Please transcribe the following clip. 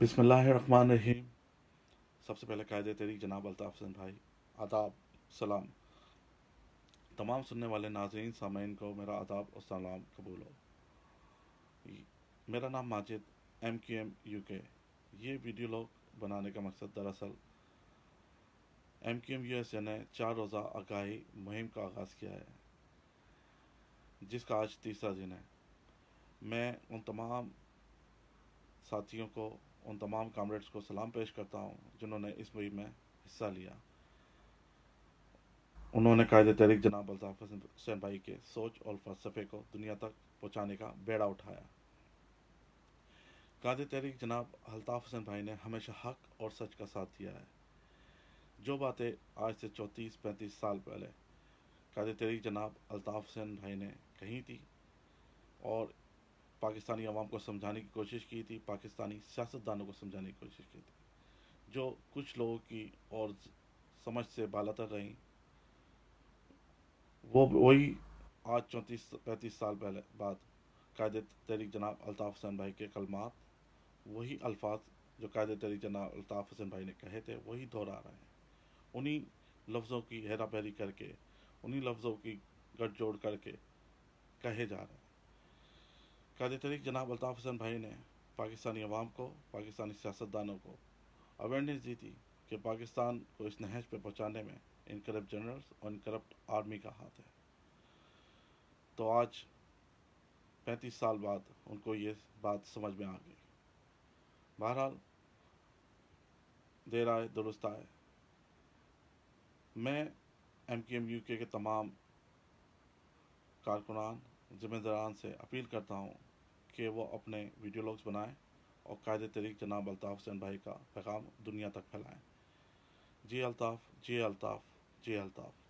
बिस्मिल्लाहिर्रहमानिर्रहीम। सबसे पहले कायदे तहरीक जनाब अल्ताफ़ हसन भाई, आदाब, सलाम। तमाम सुनने वाले नाज़रीन सामीन को मेरा आदाब और सलाम कबूल हो। मेरा नाम माजिद, MQM UK। ये वीडियो लॉग बनाने का मकसद दरअसल MQM USA ने 4 रोज़ा आगाही मुहिम का आगाज़ किया है, जिसका आज तीसरा दिन है। मैं उन तमाम साथियों को, उन तमाम कामरेड्स को सलाम पेश करता हूँ जिन्होंने इस मुहिम में हिस्सा लिया। उन्होंने कायदे तहरीक जनाब अल्ताफ़ हुसैन भाई के सोच और फ़लसफ़े को दुनिया तक पहुँचाने का बेड़ा उठाया। कायदे तहरीक जनाब अल्ताफ़ हुसैन भाई ने हमेशा हक और सच का साथ दिया है। जो बातें आज से 34-35 साल पहले कायदे तहरीक जनाब अल्ताफ़ हुसैन भाई ने कही थी और पाकिस्तानी अवाम को समझाने की कोशिश की थी, पाकिस्तानी सियासतदानों को समझाने की कोशिश की थी, जो कुछ लोगों की और समझ से बालातर रहीं, वो वही आज 34-35 साल पहले बाद कायदे तहरीक जनाब अल्ताफ़ हुसैन भाई के कलमात, वही अल्फाज जो कायदे तहरीक जनाब अल्ताफ़ हुसैन भाई ने कहे थे, वही दोहरा रहे हैं। उन्हीं लफ्ज़ों की हेरा फेरी करके, उन्हीं लफ्ज़ों की गठजोड़ करके कहे जा रहे हैं। कायदे तहरीक जनाब अल्ताफ़ हुसैन भाई ने पाकिस्तानी अवाम को, पाकिस्तानी सियासतदानों को अवेयरनेस दी थी कि पाकिस्तान को इस नहज पर पहुँचाने में इन करप्ट जनरल्स और इन करप्ट आर्मी का हाथ है। तो आज 35 साल बाद उनको ये बात समझ में आ गई। बहरहाल, देर आए दुरुस्त आए। मैं MQM UK के तमाम कारकुनान, ज़िम्मेदारान से अपील करता हूँ कि वो अपने वीडियो लॉग्स बनाएं और कायदे तहरीक जनाब अल्ताफ़ हुसैन भाई का पैगाम दुनिया तक फैलाएं। जी अल्ताफ़, जी अल्ताफ़, जी अल्ताफ़।